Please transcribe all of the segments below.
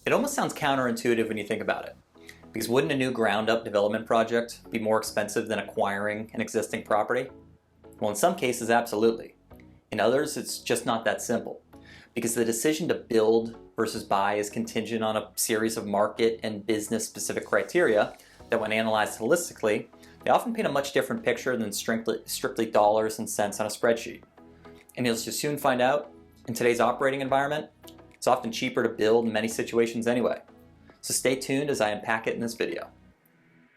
It almost sounds counterintuitive when you think about it, because wouldn't a new ground-up development project be more expensive than acquiring an existing property? Well, in some cases, absolutely. In others, it's just not that simple, because the decision to build versus buy is contingent on a series of market and business-specific criteria that, when analyzed holistically, they often paint a much different picture than strictly dollars and cents on a spreadsheet. And as you'll soon find out, in today's operating environment, it's often cheaper to build in many situations anyway. So stay tuned as I unpack it in this video.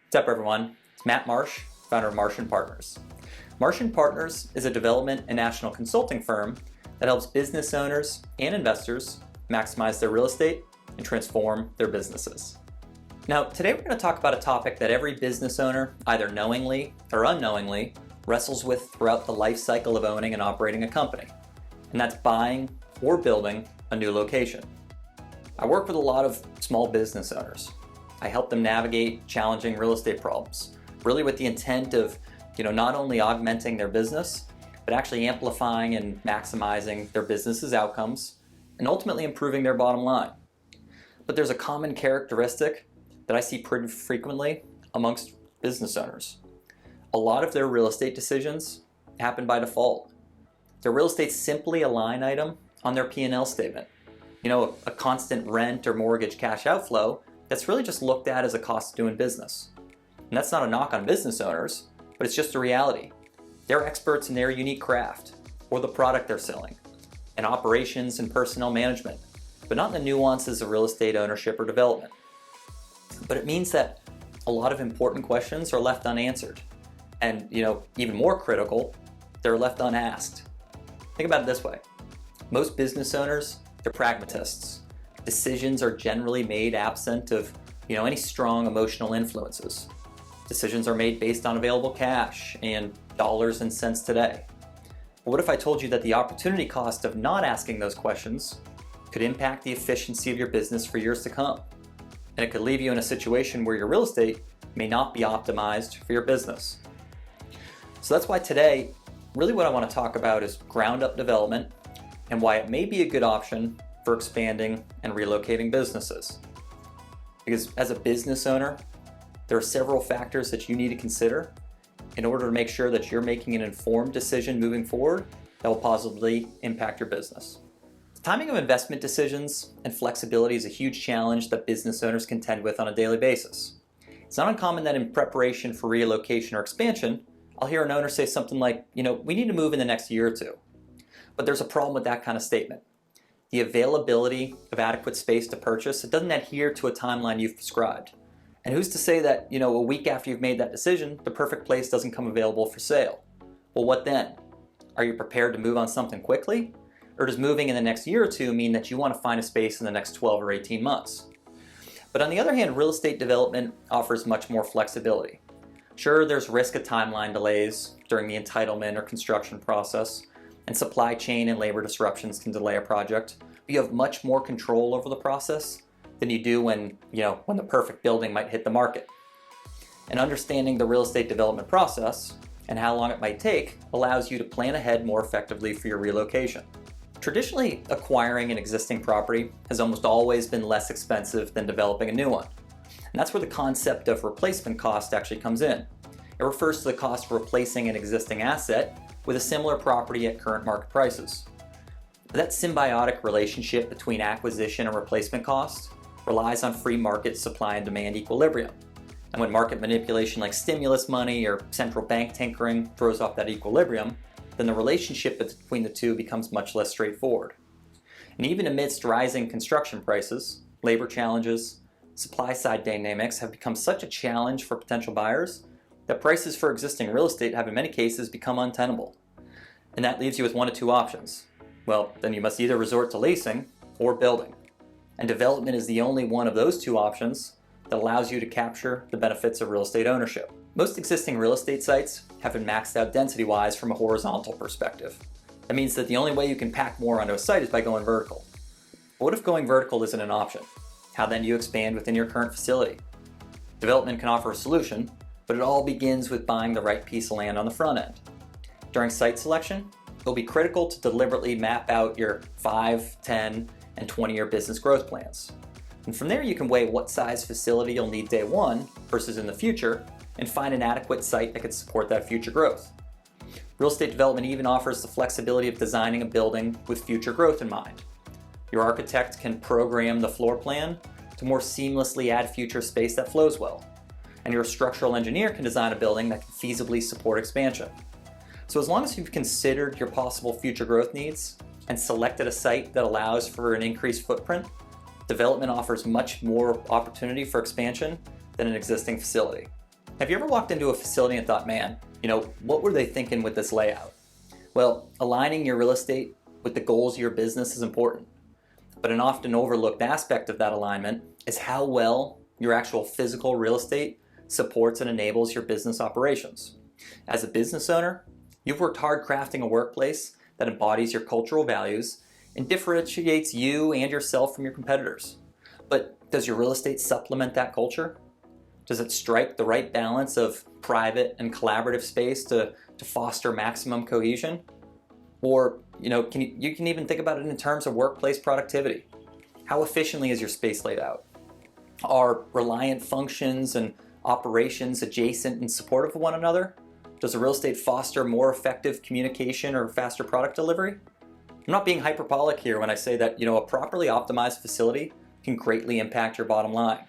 What's up, everyone? It's Matt Marsh, founder of Marsh & Partners. Marsh & Partners is a development and national consulting firm that helps business owners and investors maximize their real estate and transform their businesses. Now, today we're going to talk about a topic that every business owner, either knowingly or unknowingly, wrestles with throughout the life cycle of owning and operating a company, and that's buying or building a new location. I work with a lot of small business owners. I help them navigate challenging real estate problems, really with the intent of, not only augmenting their business, but actually amplifying and maximizing their business's outcomes and ultimately improving their bottom line. But there's a common characteristic that I see pretty frequently amongst business owners. A lot of their real estate decisions happen by default. Their real estate's simply a line item on their P&L statement. A constant rent or mortgage cash outflow that's really just looked at as a cost of doing business. And that's not a knock on business owners, but it's just a reality. They're experts in their unique craft or the product they're selling, in operations and personnel management, but not in the nuances of real estate ownership or development. But it means that a lot of important questions are left unanswered. And, even more critical, they're left unasked. Think about it this way. Most business owners, they're pragmatists. Decisions are generally made absent of, any strong emotional influences. Decisions are made based on available cash and dollars and cents today. But what if I told you that the opportunity cost of not asking those questions could impact the efficiency of your business for years to come? And it could leave you in a situation where your real estate may not be optimized for your business. So that's why today, really what I want to talk about is ground-up development and why it may be a good option for expanding and relocating businesses. Because as a business owner, there are several factors that you need to consider in order to make sure that you're making an informed decision moving forward that will positively impact your business. Timing of investment decisions and flexibility is a huge challenge that business owners contend with on a daily basis. It's not uncommon that in preparation for relocation or expansion, I'll hear an owner say something like, we need to move in the next year or two. But there's a problem with that kind of statement. The availability of adequate space to purchase, it doesn't adhere to a timeline you've prescribed. And who's to say that, a week after you've made that decision, the perfect place doesn't come available for sale? Well, what then? Are you prepared to move on something quickly? Or does moving in the next year or two mean that you want to find a space in the next 12 or 18 months? But on the other hand, real estate development offers much more flexibility. Sure, there's risk of timeline delays during the entitlement or construction process, and supply chain and labor disruptions can delay a project, but you have much more control over the process than you do when the perfect building might hit the market. And understanding the real estate development process and how long it might take allows you to plan ahead more effectively for your relocation. Traditionally, acquiring an existing property has almost always been less expensive than developing a new one. And that's where the concept of replacement cost actually comes in. It refers to the cost of replacing an existing asset with a similar property at current market prices. That symbiotic relationship between acquisition and replacement cost relies on free market supply and demand equilibrium. And when market manipulation like stimulus money or central bank tinkering throws off that equilibrium, then the relationship between the two becomes much less straightforward. And even amidst rising construction prices, labor challenges, supply side dynamics have become such a challenge for potential buyers that prices for existing real estate have in many cases become untenable. And that leaves you with one of two options. Well, then you must either resort to leasing or building. And development is the only one of those two options that allows you to capture the benefits of real estate ownership. Most existing real estate sites have been maxed out density-wise from a horizontal perspective. That means that the only way you can pack more onto a site is by going vertical. But what if going vertical isn't an option? How then do you expand within your current facility? Development can offer a solution, but it all begins with buying the right piece of land on the front end. During site selection, it'll be critical to deliberately map out your 5, 10, and 20-year business growth plans. And from there you can weigh what size facility you'll need day one versus in the future and find an adequate site that could support that future growth. Real estate development even offers the flexibility of designing a building with future growth in mind. Your architect can program the floor plan to more seamlessly add future space that flows well. And your structural engineer can design a building that can feasibly support expansion. So as long as you've considered your possible future growth needs and selected a site that allows for an increased footprint, development offers much more opportunity for expansion than an existing facility. Have you ever walked into a facility and thought, man, what were they thinking with this layout? Well, aligning your real estate with the goals of your business is important. But an often overlooked aspect of that alignment is how well your actual physical real estate supports and enables your business operations. As a business owner, you've worked hard crafting a workplace that embodies your cultural values and differentiates you and yourself from your competitors. But does your real estate supplement that culture? Does it strike the right balance of private and collaborative space to foster maximum cohesion? Or, you can even think about it in terms of workplace productivity. How efficiently is your space laid out? Are reliant functions and operations adjacent and supportive of one another? Does the real estate foster more effective communication or faster product delivery? I'm not being hyperbolic here when I say that, a properly optimized facility can greatly impact your bottom line.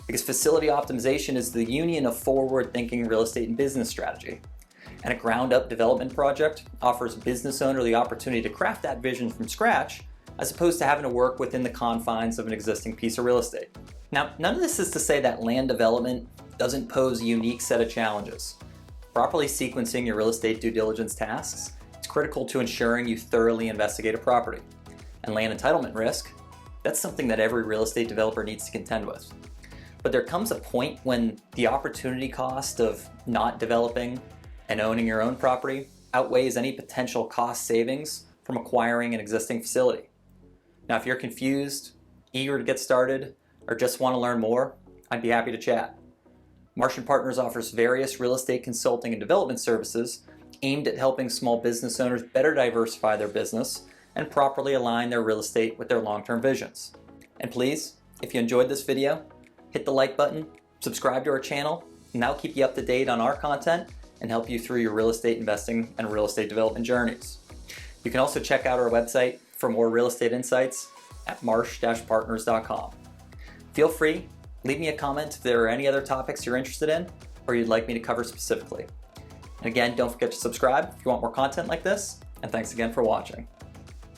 Because facility optimization is the union of forward-thinking real estate and business strategy. And a ground-up development project offers a business owner the opportunity to craft that vision from scratch, as opposed to having to work within the confines of an existing piece of real estate. Now, none of this is to say that land development doesn't pose a unique set of challenges. Properly sequencing your real estate due diligence tasks is critical to ensuring you thoroughly investigate a property. And land entitlement risk, that's something that every real estate developer needs to contend with. But there comes a point when the opportunity cost of not developing and owning your own property outweighs any potential cost savings from acquiring an existing facility. Now, if you're confused, eager to get started, or just want to learn more, I'd be happy to chat. Marsh & Partners offers various real estate consulting and development services aimed at helping small business owners better diversify their business and properly align their real estate with their long-term visions. And please, if you enjoyed this video, hit the like button, subscribe to our channel, and that'll keep you up to date on our content and help you through your real estate investing and real estate development journeys. You can also check out our website for more real estate insights at marsh-partners.com. Feel free, leave me a comment if there are any other topics you're interested in or you'd like me to cover specifically. And again, don't forget to subscribe if you want more content like this, and thanks again for watching.